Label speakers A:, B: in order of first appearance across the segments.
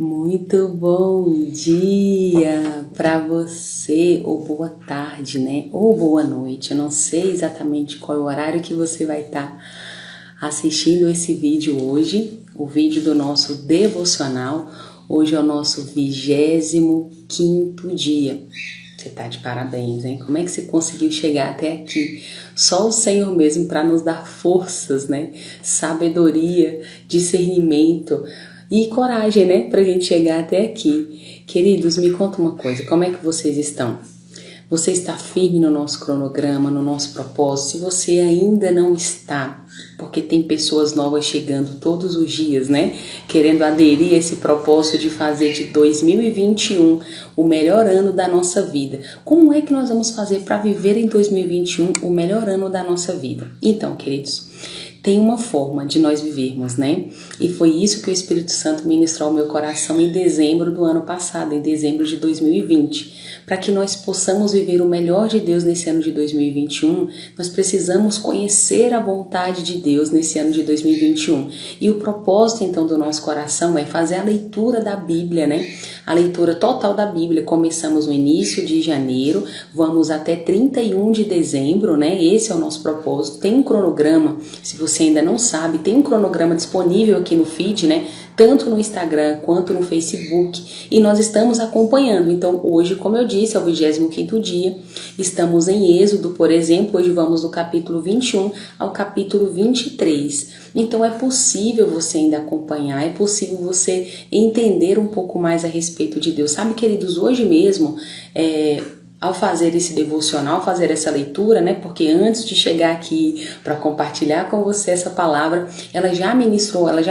A: Muito bom dia para você, ou boa tarde, né? Ou boa noite. Eu não sei exatamente qual é o horário que você vai estar assistindo esse vídeo hoje, o vídeo do nosso devocional. Hoje é o nosso 25º dia. Você tá de parabéns, hein? Como é que você conseguiu chegar até aqui? Só o Senhor mesmo para nos dar forças, né? Sabedoria, discernimento e coragem, né? Pra gente chegar até aqui. Queridos, me conta uma coisa, como é que vocês estão? Você está firme no nosso cronograma, no nosso propósito? Se você ainda não está, porque tem pessoas novas chegando todos os dias, né? Querendo aderir a esse propósito de fazer de 2021 o melhor ano da nossa vida. Como é que nós vamos fazer para viver em 2021 o melhor ano da nossa vida? Então, queridos, tem uma forma de nós vivermos, né? E foi isso que o Espírito Santo ministrou ao meu coração em dezembro do ano passado, em dezembro de 2020. Para que nós possamos viver o melhor de Deus nesse ano de 2021, nós precisamos conhecer a vontade de Deus nesse ano de 2021. E o propósito, então, do nosso coração é fazer a leitura da Bíblia, né? A leitura total da Bíblia. Começamos no início de janeiro, vamos até 31 de dezembro, né? Esse é o nosso propósito. Tem um cronograma, se você ainda não sabe, tem um cronograma disponível aqui no feed, né? Tanto no Instagram quanto no Facebook, e nós estamos acompanhando. Então hoje, como eu disse, é o 25º dia, estamos em Êxodo, por exemplo, hoje vamos do capítulo 21 ao capítulo 23. Então é possível você ainda acompanhar, é possível você entender um pouco mais a respeito de Deus. Sabe, queridos, hoje mesmo, ao fazer esse devocional, fazer essa leitura, né? Porque antes de chegar aqui para compartilhar com você essa palavra, ela já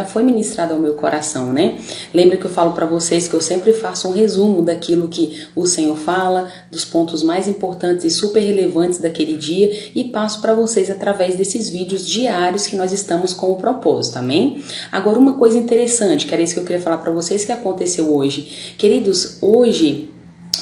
A: foi ministrada ao meu coração, né? Lembra que eu falo para vocês que eu sempre faço um resumo daquilo que o Senhor fala, dos pontos mais importantes e super relevantes daquele dia, e passo para vocês através desses vídeos diários que nós estamos com o propósito, amém? Agora, uma coisa interessante, que era isso que eu queria falar para vocês que aconteceu hoje. Queridos, hoje,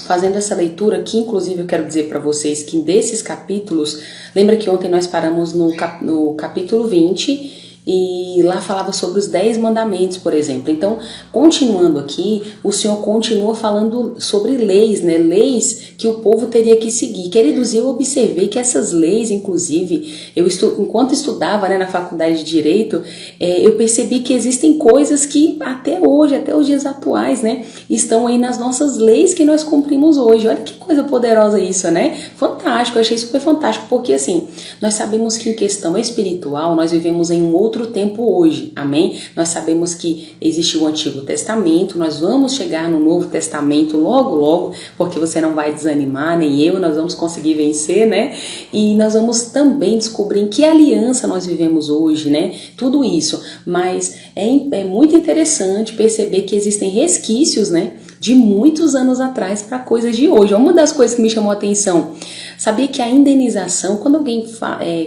A: fazendo essa leitura aqui, inclusive eu quero dizer para vocês que desses capítulos, lembra que ontem nós paramos no capítulo 20 e lá falava sobre os 10 mandamentos, por exemplo. Então, continuando aqui, o Senhor continua falando sobre leis, né? Leis que o povo teria que seguir. Queridos, eu observei que essas leis, inclusive, enquanto estudava, né, na faculdade de Direito, eu percebi que existem coisas que até hoje, até os dias atuais, né, estão aí nas nossas leis que nós cumprimos hoje. Olha que coisa poderosa isso, né? Fantástico, eu achei super fantástico, porque assim, nós sabemos que em questão espiritual, nós vivemos em um outro tempo hoje, amém? Nós sabemos que existe o Antigo Testamento, nós vamos chegar no Novo Testamento logo, logo, porque você não vai desanimar, nem eu, nós vamos conseguir vencer, né? E nós vamos também descobrir em que aliança nós vivemos hoje, né? Tudo isso, mas é muito interessante perceber que existem resquícios, né, de muitos anos atrás para coisas de hoje. Uma das coisas que me chamou a atenção, sabia que a indenização, quando alguém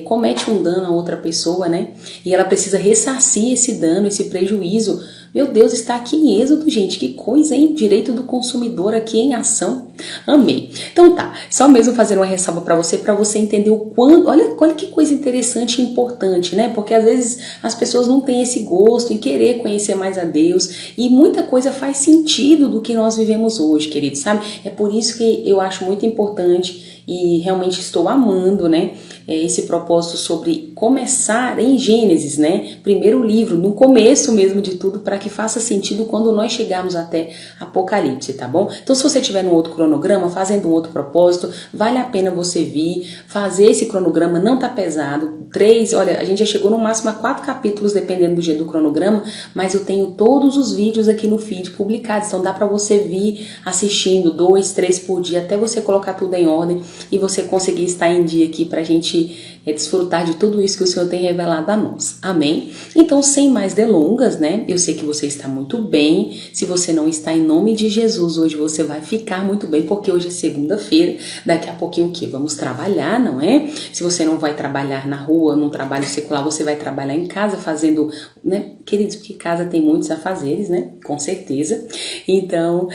A: comete um dano a outra pessoa, né, e ela precisa ressarcir esse dano, esse prejuízo, meu Deus, está aqui em Êxodo, gente, que coisa, hein? Direito do consumidor aqui em ação. Amei. Então tá, só mesmo fazer uma ressalva para você entender o quanto, olha que coisa interessante e importante, né? Porque às vezes as pessoas não têm esse gosto em querer conhecer mais a Deus, e muita coisa faz sentido do que nós vivemos hoje, queridos, sabe? É por isso que eu acho muito importante e realmente estou amando, né, esse propósito sobre começar em Gênesis, né, primeiro livro, no começo mesmo de tudo, para que faça sentido quando nós chegarmos até Apocalipse, tá bom? Então, se você tiver num outro cronograma, fazendo um outro propósito, vale a pena você vir, fazer esse cronograma, não tá pesado, 3, olha, a gente já chegou no máximo a 4 capítulos, dependendo do dia do cronograma, mas eu tenho todos os vídeos aqui no feed publicados, então dá para você vir assistindo 2, 3 por dia, até você colocar tudo em ordem e você conseguir estar em dia aqui para a gente desfrutar de tudo isso que o Senhor tem revelado a nós. Amém? Então, sem mais delongas, né? Eu sei que você está muito bem. Se você não está, em nome de Jesus, hoje você vai ficar muito bem, porque hoje é segunda-feira. Daqui a pouquinho o quê? Vamos trabalhar, não é? Se você não vai trabalhar na rua, num trabalho secular, você vai trabalhar em casa fazendo, né? Queridos, porque casa tem muitos afazeres, né? Com certeza. Então,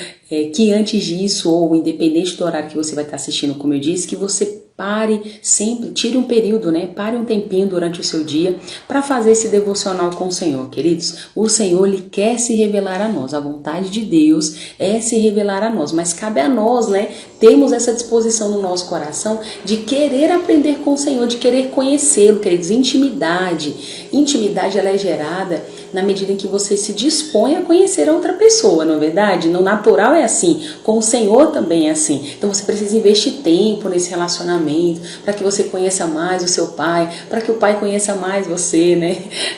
A: que antes disso, ou independente do horário que você vai estar assistindo, como eu disse, que você Pare sempre, tire um período, né? Pare um tempinho durante o seu dia para fazer esse devocional com o Senhor, queridos. O Senhor, Ele quer se revelar a nós. A vontade de Deus é se revelar a nós, mas cabe a nós, né? Temos essa disposição no nosso coração de querer aprender com o Senhor, de querer conhecê-lo, queridos. Intimidade. Intimidade, ela é gerada na medida em que você se dispõe a conhecer a outra pessoa, não é verdade? No natural é assim, com o Senhor também é assim. Então você precisa investir tempo nesse relacionamento, para que você conheça mais o seu pai, para que o pai conheça mais você, né?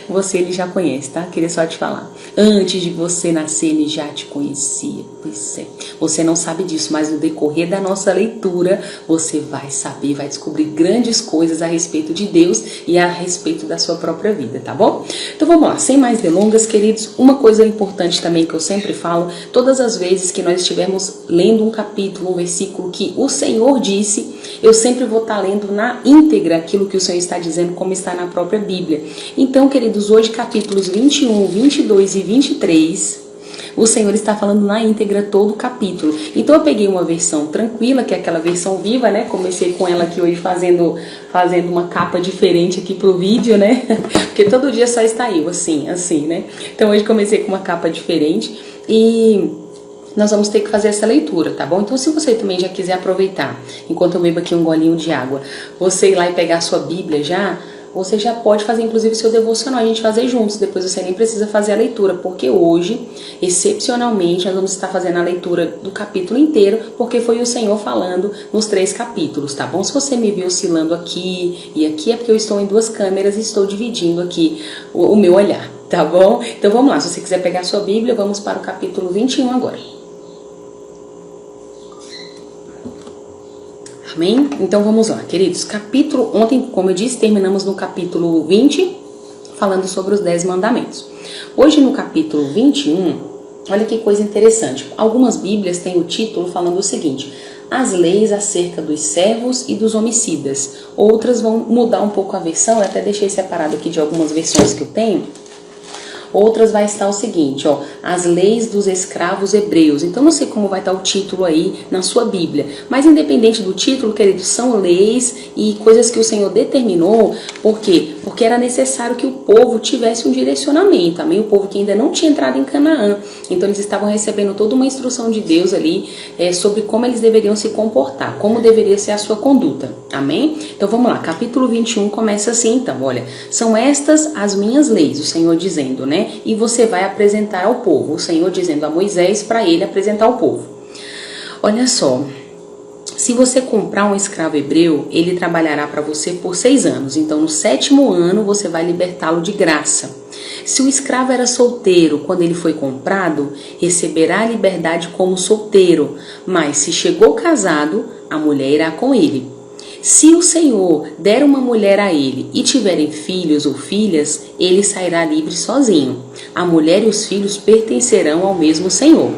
A: Você ele já conhece, tá? Queria só te falar. Antes de você nascer, ele já te conhecia. Pois é. Você não sabe disso, mas no decorrer da nossa leitura, você vai saber, vai descobrir grandes coisas a respeito de Deus e a respeito da sua própria vida, tá bom? Então vamos lá, sem mais delongas, queridos, uma coisa importante também que eu sempre falo, todas as vezes que nós estivermos lendo um capítulo, um versículo que o Senhor disse, eu sempre vou estar lendo na íntegra aquilo que o Senhor está dizendo, como está na própria Bíblia. Então, queridos, hoje capítulos 21, 22 e 23... o Senhor está falando na íntegra todo o capítulo. Então eu peguei uma versão tranquila, que é aquela versão viva, né? Comecei com ela aqui hoje fazendo uma capa diferente aqui pro vídeo, né? Porque todo dia só está eu, assim, né? Então hoje comecei com uma capa diferente e nós vamos ter que fazer essa leitura, tá bom? Então se você também já quiser aproveitar, enquanto eu bebo aqui um golinho de água, você ir lá e pegar a sua Bíblia já... você já pode fazer inclusive o seu devocional, a gente fazer juntos, depois você nem precisa fazer a leitura, porque hoje, excepcionalmente, nós vamos estar fazendo a leitura do capítulo inteiro, porque foi o Senhor falando nos 3 capítulos, tá bom? Se você me viu oscilando aqui e aqui, é porque eu estou em 2 câmeras e estou dividindo aqui o meu olhar, tá bom? Então vamos lá, se você quiser pegar a sua Bíblia, vamos para o capítulo 21 agora. Amém? Então vamos lá, queridos. Ontem, como eu disse, terminamos no capítulo 20, falando sobre os 10 mandamentos. Hoje no capítulo 21, olha que coisa interessante. Algumas Bíblias têm o título falando o seguinte: as leis acerca dos servos e dos homicidas. Outras vão mudar um pouco a versão, eu até deixei separado aqui de algumas versões que eu tenho. Outras vai estar o seguinte, ó, as leis dos escravos hebreus. Então não sei como vai estar o título aí na sua Bíblia, mas independente do título, queridos, são leis e coisas que o Senhor determinou. Por quê? Porque era necessário que o povo tivesse um direcionamento, amém? O povo que ainda não tinha entrado em Canaã. Então eles estavam recebendo toda uma instrução de Deus ali sobre como eles deveriam se comportar, como deveria ser a sua conduta, amém? Então vamos lá, capítulo 21 começa assim então, olha, são estas as minhas leis, o Senhor dizendo, né? E você vai apresentar ao povo, o Senhor dizendo a Moisés para ele apresentar ao povo. Olha só, se você comprar um escravo hebreu, ele trabalhará para você por 6 anos. Então no 7º ano você vai libertá-lo de graça. Se o escravo era solteiro quando ele foi comprado, receberá a liberdade como solteiro. Mas se chegou casado, a mulher irá com ele. Se o Senhor der uma mulher a ele e tiverem filhos ou filhas, ele sairá livre sozinho. A mulher e os filhos pertencerão ao mesmo Senhor.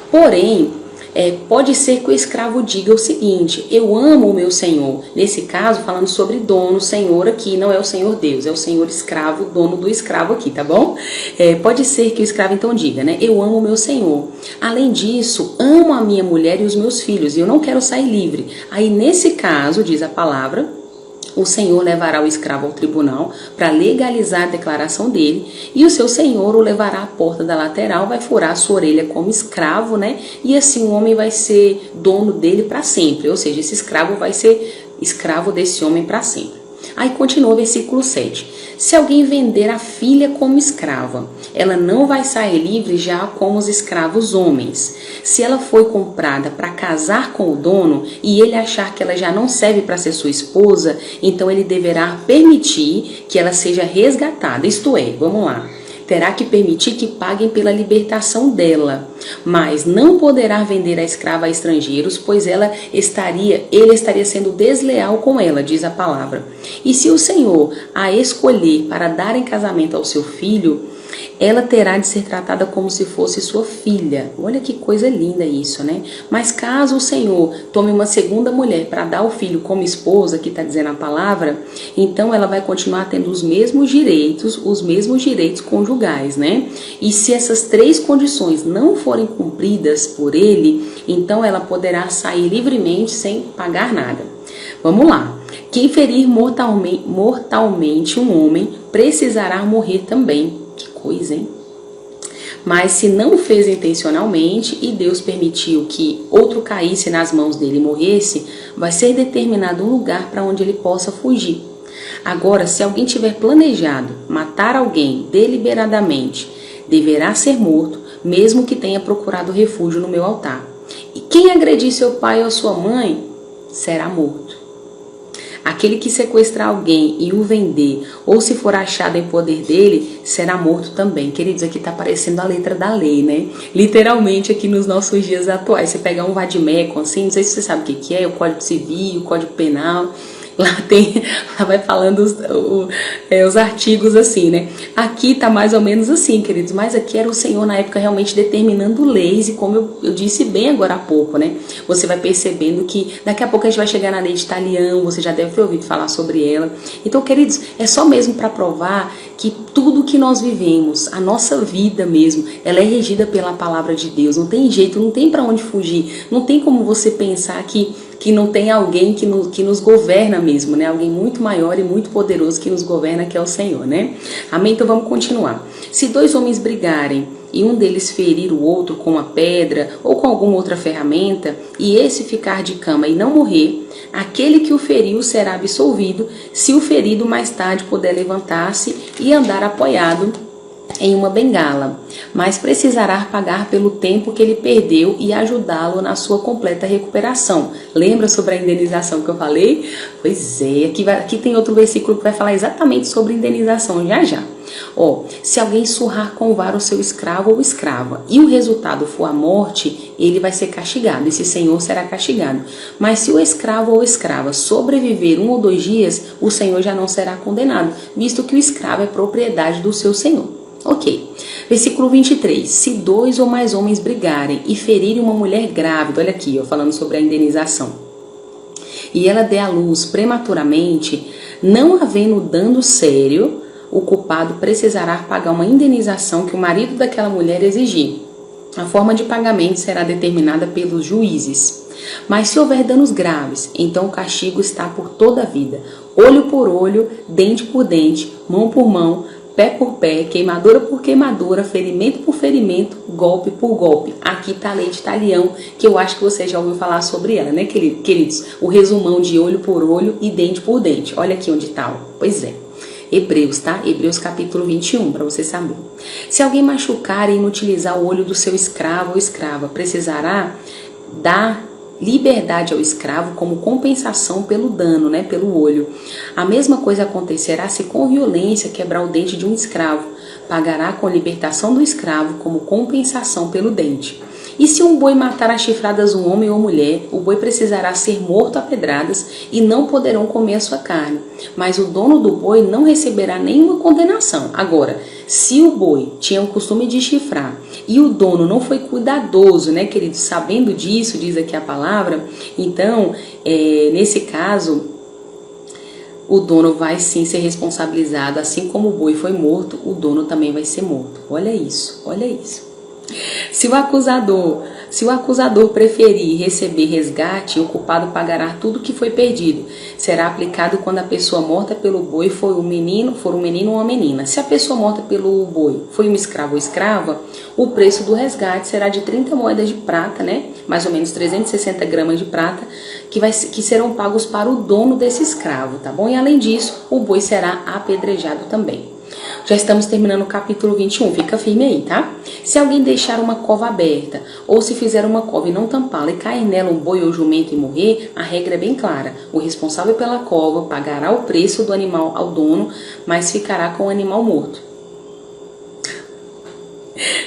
A: Porém, pode ser que o escravo diga o seguinte: eu amo o meu senhor. Nesse caso, falando sobre dono, senhor aqui, não é o Senhor Deus, é o senhor escravo, dono do escravo aqui, tá bom? Pode ser que o escravo então diga, né? Eu amo o meu senhor. Além disso, amo a minha mulher e os meus filhos e eu não quero sair livre. Aí nesse caso, diz a palavra, o senhor levará o escravo ao tribunal para legalizar a declaração dele e o seu senhor o levará à porta da lateral, vai furar a sua orelha como escravo, né? E assim o homem vai ser dono dele para sempre, ou seja, esse escravo vai ser escravo desse homem para sempre. Aí continua o versículo 7. Se alguém vender a filha como escrava, ela não vai sair livre já como os escravos homens. Se ela foi comprada para casar com o dono e ele achar que ela já não serve para ser sua esposa, então ele deverá permitir que ela seja resgatada. Isto é, vamos lá, terá que permitir que paguem pela libertação dela, mas não poderá vender a escrava a estrangeiros, pois ele estaria sendo desleal com ela, diz a palavra. E se o Senhor a escolher para dar em casamento ao seu filho, ela terá de ser tratada como se fosse sua filha. Olha que coisa linda isso, né? Mas caso o Senhor tome uma segunda mulher para dar o filho como esposa, que está dizendo a palavra, então ela vai continuar tendo os mesmos direitos conjugais, né? E se essas 3 condições não forem cumpridas por ele, então ela poderá sair livremente sem pagar nada. Vamos lá. Quem ferir mortalmente um homem precisará morrer também. Que coisa, hein? Mas se não fez intencionalmente e Deus permitiu que outro caísse nas mãos dele e morresse, vai ser determinado um lugar para onde ele possa fugir. Agora, se alguém tiver planejado matar alguém deliberadamente, deverá ser morto, mesmo que tenha procurado refúgio no meu altar. E quem agredir seu pai ou sua mãe será morto. Aquele que sequestrar alguém e o vender, ou se for achado em poder dele, será morto também. Queridos, aqui está aparecendo a letra da lei, né? Literalmente aqui nos nossos dias atuais. Você pegar um vadimeco, assim, não sei se você sabe o que é, o Código Civil, o Código Penal. Lá vai falando os artigos assim, né? Aqui tá mais ou menos assim, queridos. Mas aqui era o Senhor na época realmente determinando leis. E como eu disse bem agora há pouco, né? Você vai percebendo que daqui a pouco a gente vai chegar na lei de Talião. Você já deve ter ouvido falar sobre ela. Então, queridos, é só mesmo para provar que tudo que nós vivemos, a nossa vida mesmo, ela é regida pela palavra de Deus. Não tem jeito, não tem para onde fugir. Não tem como você pensar que não tem alguém que nos governa mesmo, né? Alguém muito maior e muito poderoso que nos governa, que é o Senhor, né? Amém? Então vamos continuar. Se dois homens brigarem e um deles ferir o outro com uma pedra ou com alguma outra ferramenta, e esse ficar de cama e não morrer, aquele que o feriu será absolvido, se o ferido mais tarde puder levantar-se e andar apoiado em uma bengala, mas precisará pagar pelo tempo que ele perdeu e ajudá-lo na sua completa recuperação. Lembra sobre a indenização que eu falei? Pois é, aqui tem outro versículo que vai falar exatamente sobre indenização já. Se alguém surrar com vara o seu escravo ou escrava e o resultado for a morte, ele vai ser castigado, esse senhor será castigado. Mas se o escravo ou escrava sobreviver 1 ou 2 dias, o senhor já não será condenado, visto que o escravo é propriedade do seu senhor. Ok, versículo 23, se 2 ou mais homens brigarem e ferirem uma mulher grávida, olha aqui, falando sobre a indenização, e ela der à luz prematuramente, não havendo dano sério, o culpado precisará pagar uma indenização que o marido daquela mulher exigir. A forma de pagamento será determinada pelos juízes. Mas se houver danos graves, então o castigo está por toda a vida, olho por olho, dente por dente, mão por mão, pé por pé, queimadura por queimadura, ferimento por ferimento, golpe por golpe. Aqui está a lei de Talião, que eu acho que você já ouviu falar sobre ela, né, queridos? O resumão de olho por olho e dente por dente. Olha aqui onde está. Pois é. Hebreus, tá? Hebreus capítulo 21, para você saber. Se alguém machucar e inutilizar o olho do seu escravo ou escrava, precisará dar liberdade ao escravo como compensação pelo dano, né, pelo olho. A mesma coisa acontecerá se com violência quebrar o dente de um escravo. Pagará com a libertação do escravo como compensação pelo dente. E se um boi matar a chifradas um homem ou mulher, o boi precisará ser morto a pedradas e não poderão comer a sua carne. Mas o dono do boi não receberá nenhuma condenação. Agora, se o boi tinha o costume de chifrar e o dono não foi cuidadoso, né, queridos, sabendo disso, diz aqui a palavra, então, nesse caso, o dono vai sim ser responsabilizado, assim como o boi foi morto, o dono também vai ser morto. Olha isso, olha isso. Se o acusador preferir receber resgate, o culpado pagará tudo que foi perdido. Será aplicado quando a pessoa morta pelo boi for um menino ou uma menina. Se a pessoa morta pelo boi foi um escravo ou escrava, o preço do resgate será de 30 moedas de prata, né? Mais ou menos 360 gramas de prata, que serão pagos para o dono desse escravo, tá bom? E além disso, o boi será apedrejado também. Já estamos terminando o capítulo 21, fica firme aí, tá? Se alguém deixar uma cova aberta, ou se fizer uma cova e não tampá-la e cair nela um boi ou jumento e morrer, a regra é bem clara. O responsável pela cova pagará o preço do animal ao dono, mas ficará com o animal morto.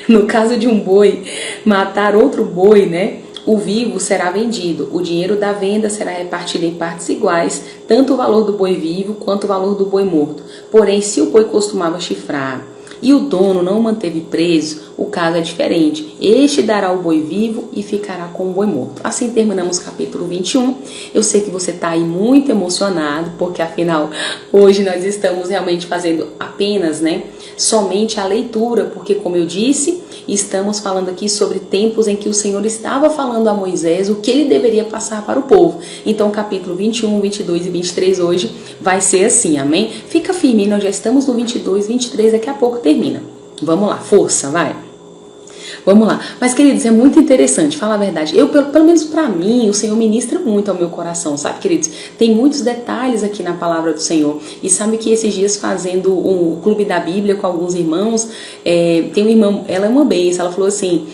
A: No caso de um boi matar outro boi, né? O vivo será vendido, o dinheiro da venda será repartido em partes iguais, tanto o valor do boi vivo quanto o valor do boi morto. Porém, se o boi costumava chifrar e o dono não o manteve preso, o caso é diferente. Este dará o boi vivo e ficará com o boi morto. Assim terminamos o capítulo 21. Eu sei que você está aí muito emocionado, porque afinal, hoje nós estamos realmente fazendo apenas, né, somente a leitura, porque, como eu disse, estamos falando aqui sobre tempos em que o Senhor estava falando a Moisés o que ele deveria passar para o povo. Então, capítulo 21, 22 e 23 hoje vai ser assim, amém? Fica firme, nós já estamos no 22, 23, daqui a pouco termina. Vamos lá, força, vai! Vamos lá. Mas, queridos, é muito interessante, fala a verdade. Eu, pelo menos para mim, o Senhor ministra muito ao meu coração, sabe, queridos? Tem muitos detalhes aqui na palavra do Senhor. E sabe que esses dias fazendo um clube da Bíblia com alguns irmãos, tem uma irmã, ela é uma bênção, ela falou assim,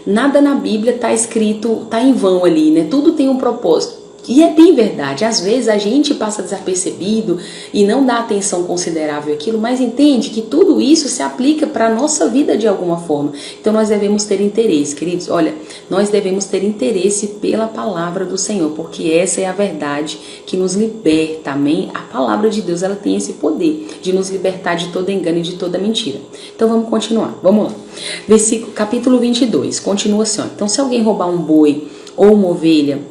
A: nada na Bíblia tá escrito, tá em vão ali, né? Tudo tem um propósito. E é bem verdade, às vezes a gente passa desapercebido e não dá atenção considerável àquilo, mas entende que tudo isso se aplica para a nossa vida de alguma forma. Então nós devemos ter interesse, queridos, olha, nós devemos ter interesse pela palavra do Senhor, porque essa é a verdade que nos liberta, amém? A palavra de Deus, ela tem esse poder de nos libertar de todo engano e de toda mentira. Então vamos continuar, vamos lá. Capítulo 22, continua assim, ó. Então se alguém roubar um boi ou uma ovelha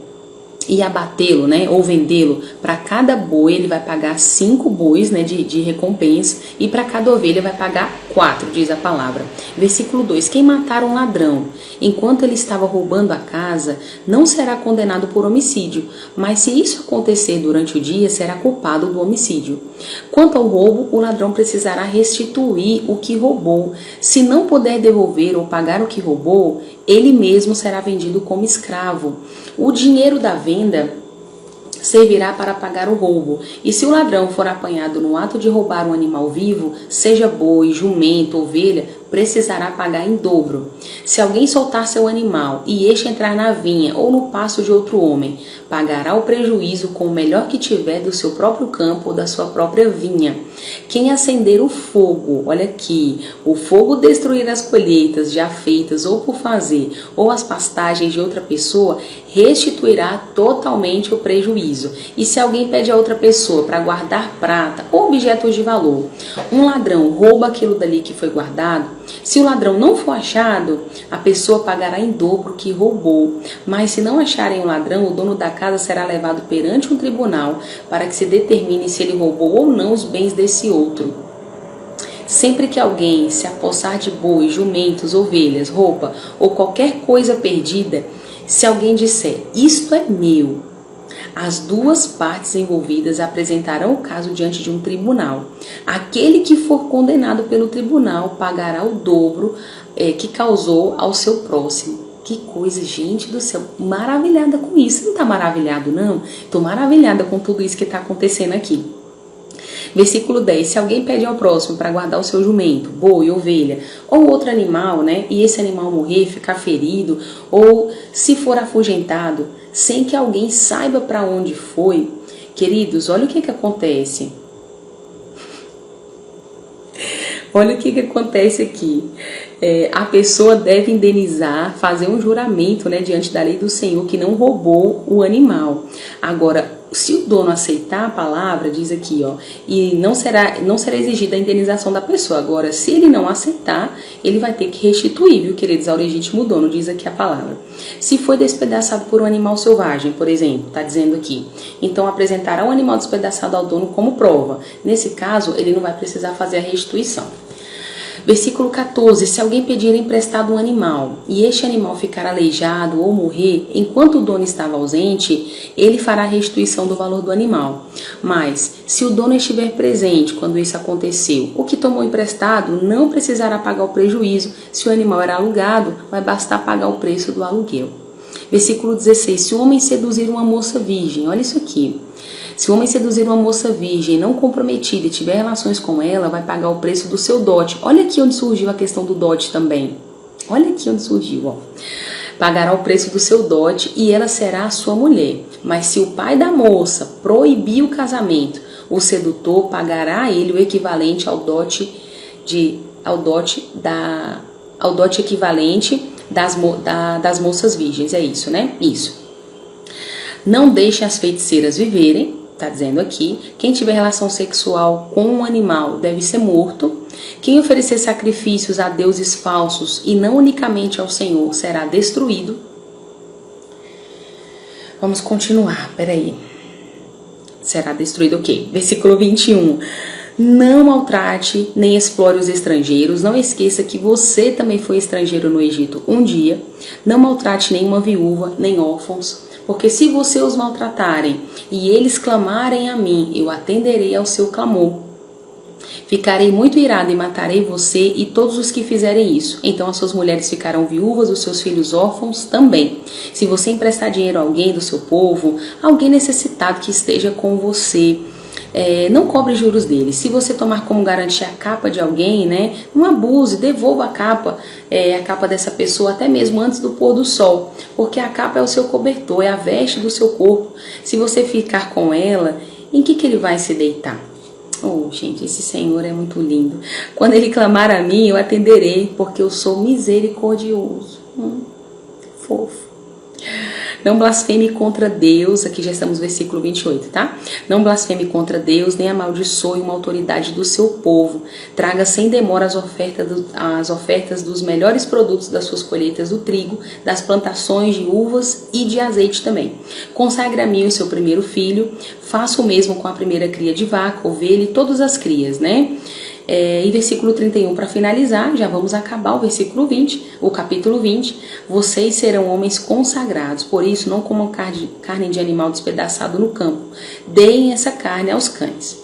A: e abatê-lo, né, ou vendê-lo, para cada boi ele vai pagar 5 bois, né, de recompensa, e para cada ovelha vai pagar 4, diz a palavra. Versículo 2, quem matar um ladrão enquanto ele estava roubando a casa, não será condenado por homicídio, mas se isso acontecer durante o dia, será culpado do homicídio. Quanto ao roubo, o ladrão precisará restituir o que roubou. Se não puder devolver ou pagar o que roubou, ele mesmo será vendido como escravo. O dinheiro da venda servirá para pagar o roubo. E se o ladrão for apanhado no ato de roubar um animal vivo, seja boi, jumento, ovelha, precisará pagar em dobro. Se alguém soltar seu animal e este entrar na vinha ou no pasto de outro homem, pagará o prejuízo com o melhor que tiver do seu próprio campo ou da sua própria vinha. Quem acender o fogo, olha aqui, o fogo destruir as colheitas já feitas ou por fazer, ou as pastagens de outra pessoa, restituirá totalmente o prejuízo. E se alguém pede a outra pessoa para guardar prata ou objetos de valor, um ladrão rouba aquilo dali que foi guardado, se o ladrão não for achado, a pessoa pagará em dobro o que roubou. Mas se não acharem o ladrão, o dono da casa será levado perante um tribunal para que se determine se ele roubou ou não os bens desse outro. Sempre que alguém se apossar de bois, jumentos, ovelhas, roupa ou qualquer coisa perdida, se alguém disser, isto é meu, as duas partes envolvidas apresentarão o caso diante de um tribunal. Aquele que for condenado pelo tribunal pagará o dobro que causou ao seu próximo. Que coisa, gente do céu, maravilhada com isso. Você não está maravilhado, não? Estou maravilhada com tudo isso que está acontecendo aqui. Versículo 10, se alguém pede ao próximo para guardar o seu jumento, boi, ovelha, ou outro animal, né, e esse animal morrer, ficar ferido, ou se for afugentado, sem que alguém saiba para onde foi, queridos, olha o que acontece. Olha o que acontece aqui. A pessoa deve indenizar, fazer um juramento, né, diante da lei do Senhor que não roubou o animal. Agora, se o dono aceitar a palavra, diz aqui, ó, e não será exigida a indenização da pessoa. Agora, se ele não aceitar, ele vai ter que restituir, viu, queridos, ao legítimo dono, diz aqui a palavra. Se foi despedaçado por um animal selvagem, por exemplo, está dizendo aqui, então apresentará o animal despedaçado ao dono como prova. Nesse caso, ele não vai precisar fazer a restituição. Versículo 14, se alguém pedir emprestado um animal e este animal ficar aleijado ou morrer enquanto o dono estava ausente, ele fará a restituição do valor do animal. Mas, se o dono estiver presente quando isso aconteceu, o que tomou emprestado não precisará pagar o prejuízo. Se o animal era alugado, vai bastar pagar o preço do aluguel. Versículo 16, se o homem seduzir uma moça virgem, olha isso aqui. Se o homem seduzir uma moça virgem não comprometida e tiver relações com ela, vai pagar o preço do seu dote. Olha aqui onde surgiu a questão do dote também. Olha aqui onde surgiu, ó. Pagará o preço do seu dote e ela será a sua mulher. Mas se o pai da moça proibir o casamento, o sedutor pagará a ele o equivalente ao dote equivalente das moças virgens. É isso, né? Isso. Não deixe as feiticeiras viverem. Está dizendo aqui, quem tiver relação sexual com um animal deve ser morto. Quem oferecer sacrifícios a deuses falsos e não unicamente ao Senhor será destruído. Vamos continuar, peraí. Será destruído o quê? Versículo 21. Não maltrate nem explore os estrangeiros. Não esqueça que você também foi estrangeiro no Egito um dia. Não maltrate nenhuma viúva, nem órfãos. Porque se você os maltratarem e eles clamarem a mim, eu atenderei ao seu clamor. Ficarei muito irado e matarei você e todos os que fizerem isso. Então as suas mulheres ficarão viúvas, os seus filhos órfãos também. Se você emprestar dinheiro a alguém do seu povo, alguém necessitado que esteja com você, não cobre juros dele. Se você tomar como garantia a capa de alguém, né, não abuse, devolva a capa dessa pessoa até mesmo antes do pôr do sol, porque a capa é o seu cobertor, é a veste do seu corpo. Se você ficar com ela, em que ele vai se deitar? Oh, gente, esse Senhor é muito lindo. Quando ele clamar a mim, eu atenderei, porque eu sou misericordioso. Fofo. Não blasfeme contra Deus, aqui já estamos no versículo 28, tá? Não blasfeme contra Deus, nem amaldiçoe uma autoridade do seu povo. Traga sem demora as ofertas dos melhores produtos das suas colheitas do trigo, das plantações de uvas e de azeite também. Consagre a mim o seu primeiro filho, faça o mesmo com a primeira cria de vaca, ovelha e todas as crias, né? E versículo 31, para finalizar, já vamos acabar o capítulo 20. Vocês serão homens consagrados, por isso não comam carne de animal despedaçado no campo. Deem essa carne aos cães.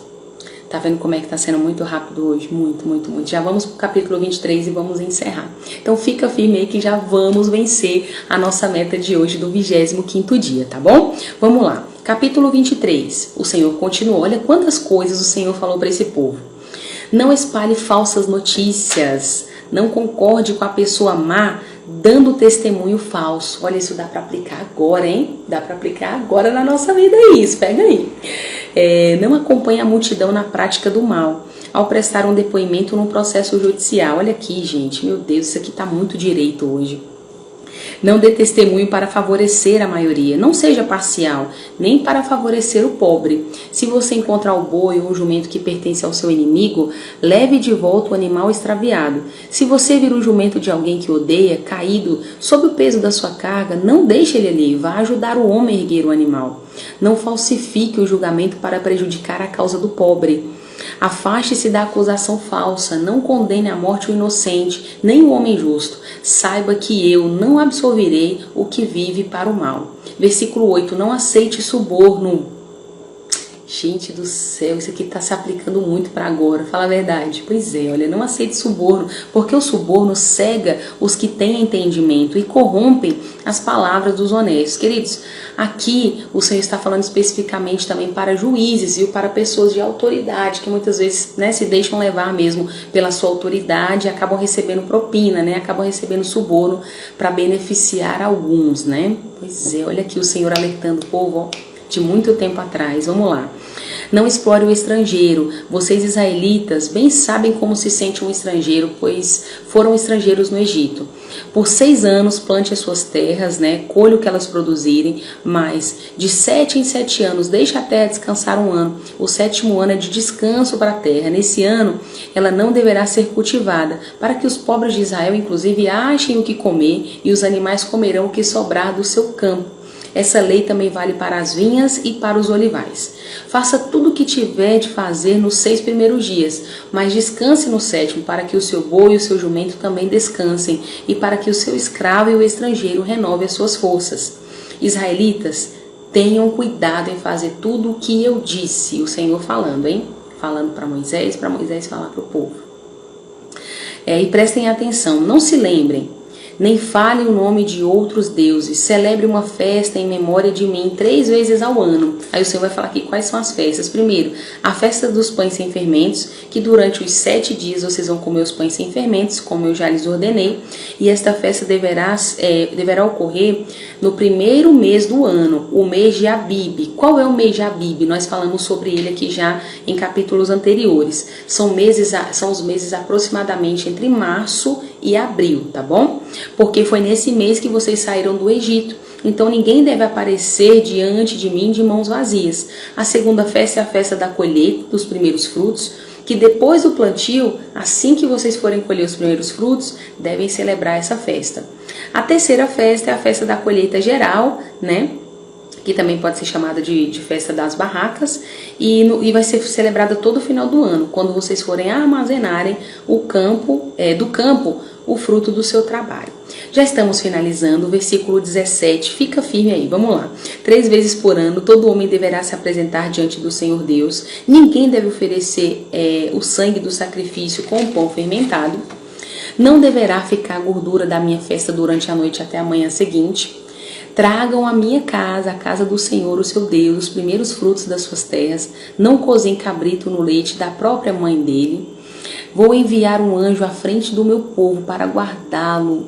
A: Tá vendo como é que tá sendo muito rápido hoje? Muito, muito, muito. Já vamos pro capítulo 23 e vamos encerrar. Então fica firme aí que já vamos vencer a nossa meta de hoje do 25º dia, tá bom? Vamos lá. Capítulo 23. O Senhor continuou. Olha quantas coisas o Senhor falou para esse povo. Não espalhe falsas notícias. Não concorde com a pessoa má dando testemunho falso. Olha, isso dá para aplicar agora, hein? Dá para aplicar agora na nossa vida isso. Pega aí. Não acompanhe a multidão na prática do mal. Ao prestar um depoimento num processo judicial. Olha aqui, gente. Meu Deus, isso aqui tá muito direito hoje. Não dê testemunho para favorecer a maioria. Não seja parcial, nem para favorecer o pobre. Se você encontrar o boi ou o jumento que pertence ao seu inimigo, leve de volta o animal extraviado. Se você vir o jumento de alguém que odeia, caído sob o peso da sua carga, não deixe ele ali. Vá ajudar o homem a erguer o animal. Não falsifique o julgamento para prejudicar a causa do pobre. Afaste-se da acusação falsa, não condene à morte o inocente, nem o homem justo. Saiba que eu não absolverei o que vive para o mal. Versículo 8, não aceite suborno. Gente do céu, isso aqui está se aplicando muito para agora, fala a verdade. Pois é, olha, não aceite suborno, porque o suborno cega os que têm entendimento e corrompem as palavras dos honestos. Queridos, aqui o Senhor está falando especificamente também para juízes, viu? Para pessoas de autoridade, que muitas vezes, né, se deixam levar mesmo pela sua autoridade e acabam recebendo propina, né? Acabam recebendo suborno para beneficiar alguns, né? Pois é, olha aqui o Senhor alertando o povo, ó, de muito tempo atrás. Vamos lá. Não explore o estrangeiro. Vocês israelitas bem sabem como se sente um estrangeiro, pois foram estrangeiros no Egito. Por 6 anos plante as suas terras, né? Colhe o que elas produzirem, mas de 7 em 7 anos deixe a terra descansar um ano. O 7º ano é de descanso para a terra. Nesse ano ela não deverá ser cultivada, para que os pobres de Israel inclusive achem o que comer e os animais comerão o que sobrar do seu campo. Essa lei também vale para as vinhas e para os olivais. Faça tudo o que tiver de fazer nos 6 primeiros dias, mas descanse no 7º, para que o seu boi e o seu jumento também descansem, e para que o seu escravo e o estrangeiro renove as suas forças. Israelitas, tenham cuidado em fazer tudo o que eu disse. O Senhor falando, hein? Falando para Moisés falar para o povo. E prestem atenção, não se lembrem, nem fale o nome de outros deuses. Celebre uma festa em memória de mim 3 vezes ao ano. Aí o Senhor vai falar aqui quais são as festas. Primeiro, a festa dos pães sem fermentos, que durante os 7 dias vocês vão comer os pães sem fermentos, como eu já lhes ordenei. E esta festa deverá ocorrer no 1º mês do ano, o mês de Abib. Qual é o mês de Abib? Nós falamos sobre ele aqui já em capítulos anteriores. São os meses aproximadamente entre março e abril, tá bom? Porque foi nesse mês que vocês saíram do Egito. Então ninguém deve aparecer diante de mim de mãos vazias. A segunda festa é a festa da colheita dos primeiros frutos, que depois do plantio, assim que vocês forem colher os primeiros frutos, devem celebrar essa festa. A terceira festa é a festa da colheita geral, né? que também pode ser chamada de festa das barracas, e vai ser celebrada todo o final do ano, quando vocês forem armazenarem do campo o fruto do seu trabalho. Já estamos finalizando o versículo 17, fica firme aí, vamos lá. 3 vezes por ano, todo homem deverá se apresentar diante do Senhor Deus, ninguém deve oferecer o sangue do sacrifício com o pão fermentado, não deverá ficar a gordura da minha festa durante a noite até a manhã seguinte. Tragam à minha casa, a casa do Senhor, o seu Deus, os primeiros frutos das suas terras. Não cozinhem cabrito no leite da própria mãe dele. Vou enviar um anjo à frente do meu povo para guardá-lo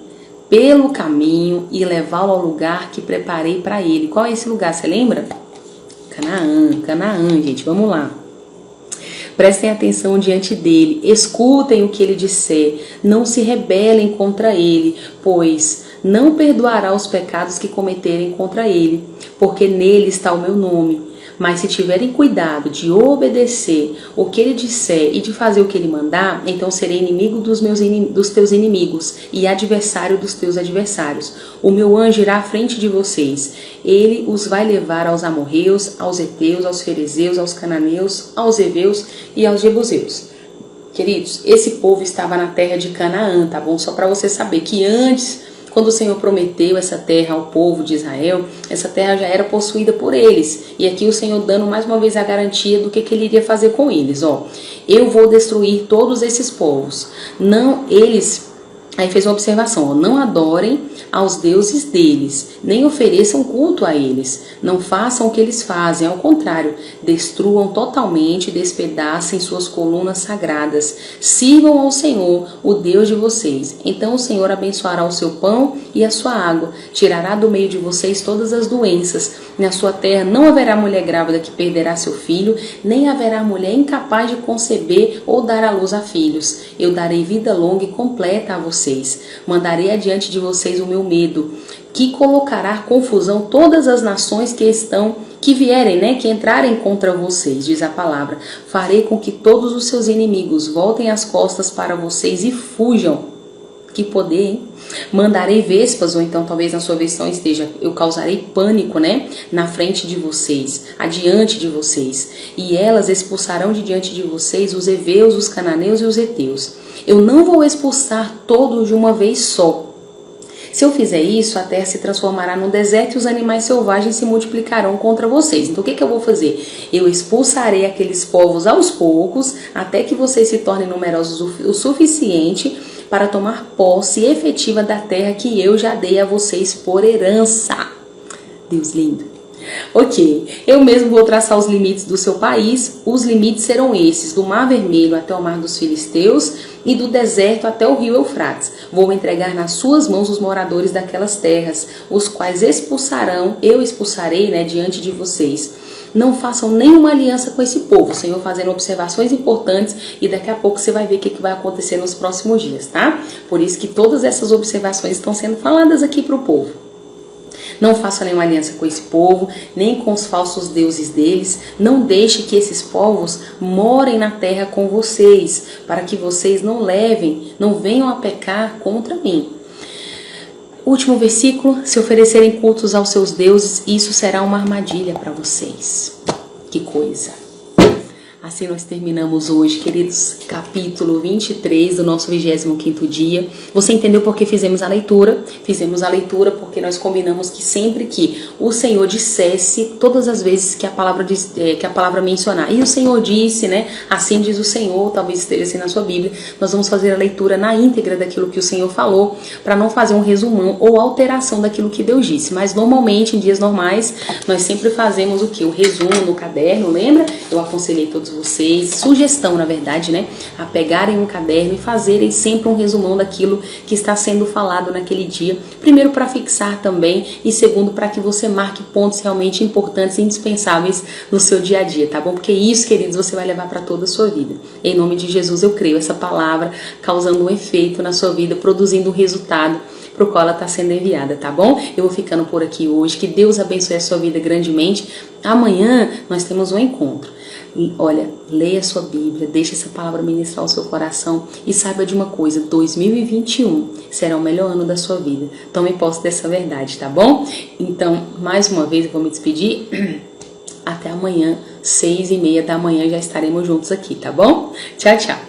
A: pelo caminho e levá-lo ao lugar que preparei para ele. Qual é esse lugar? Você lembra? Canaã, gente. Vamos lá. Prestem atenção diante dele. Escutem o que ele disser. Não se rebelem contra ele, pois não perdoará os pecados que cometerem contra ele, porque nele está o meu nome. Mas se tiverem cuidado de obedecer o que ele disser e de fazer o que ele mandar, então serei inimigo dos teus inimigos e adversário dos teus adversários. O meu anjo irá à frente de vocês. Ele os vai levar aos amorreus, aos heteus, aos ferezeus, aos cananeus, aos heveus e aos jebuseus. Queridos, esse povo estava na terra de Canaã, tá bom? Só para você saber que antes, quando o Senhor prometeu essa terra ao povo de Israel, essa terra já era possuída por eles. E aqui o Senhor dando mais uma vez a garantia do que ele iria fazer com eles. Eu vou destruir todos esses povos. Aí fez uma observação, não adorem aos deuses deles, nem ofereçam culto a eles, não façam o que eles fazem, ao contrário, destruam totalmente, despedacem suas colunas sagradas, sirvam ao Senhor, o Deus de vocês. Então o Senhor abençoará o seu pão e a sua água, tirará do meio de vocês todas as doenças. Na sua terra não haverá mulher grávida que perderá seu filho, nem haverá mulher incapaz de conceber ou dar à luz a filhos. Eu darei vida longa e completa a vocês. Mandarei adiante de vocês o meu medo, que colocará confusão todas as nações que vierem, que entrarem contra vocês, diz a palavra. Farei com que todos os seus inimigos voltem as costas para vocês e fujam. Que poder, hein? Mandarei vespas, ou então talvez na sua versão esteja, eu causarei pânico, na frente de vocês, adiante de vocês. E elas expulsarão de diante de vocês os heveus, os cananeus e os heteus. Eu não vou expulsar todos de uma vez só. Se eu fizer isso, a terra se transformará num deserto e os animais selvagens se multiplicarão contra vocês. Então o que eu vou fazer? Eu expulsarei aqueles povos aos poucos, até que vocês se tornem numerosos o suficiente para tomar posse efetiva da terra que eu já dei a vocês por herança. Deus lindo. Ok, eu mesmo vou traçar os limites do seu país. Os limites serão esses: do Mar Vermelho até o Mar dos Filisteus e do deserto até o rio Eufrates. Vou entregar nas suas mãos os moradores daquelas terras, os quais eu expulsarei, diante de vocês. Não façam nenhuma aliança com esse povo. O Senhor fazendo observações importantes, e daqui a pouco você vai ver o que vai acontecer nos próximos dias, tá? Por isso que todas essas observações estão sendo faladas aqui para o povo. Não faça nenhuma aliança com esse povo, nem com os falsos deuses deles. Não deixe que esses povos morem na terra com vocês, para que vocês não venham a pecar contra mim. Último versículo: se oferecerem cultos aos seus deuses, isso será uma armadilha para vocês. Que coisa! Assim nós terminamos hoje, queridos, capítulo 23 do nosso 25º dia. Você entendeu por que fizemos a leitura? Fizemos a leitura porque nós combinamos que sempre que o Senhor dissesse, todas as vezes que a palavra mencionar, e o Senhor disse, assim diz o Senhor, talvez esteja assim na sua Bíblia, nós vamos fazer a leitura na íntegra daquilo que o Senhor falou, para não fazer um resumão ou alteração daquilo que Deus disse. Mas normalmente, em dias normais, nós sempre fazemos o quê? O resumo no caderno, lembra? Eu aconselhei todos vocês, sugestão na verdade, a pegarem um caderno e fazerem sempre um resumão daquilo que está sendo falado naquele dia. Primeiro, para fixar também, e segundo, para que você marque pontos realmente importantes e indispensáveis no seu dia a dia, tá bom? Porque isso, queridos, você vai levar para toda a sua vida. Em nome de Jesus eu creio, essa palavra causando um efeito na sua vida, produzindo um resultado, pro qual ela está sendo enviada, tá bom? Eu vou ficando por aqui hoje. Que Deus abençoe a sua vida grandemente. Amanhã nós temos um encontro. Olha, leia a sua Bíblia, deixe essa palavra ministrar o seu coração e saiba de uma coisa, 2021 será o melhor ano da sua vida. Tome posse dessa verdade, tá bom? Então, mais uma vez eu vou me despedir. Até amanhã, 6h30 da manhã já estaremos juntos aqui, tá bom? Tchau, tchau!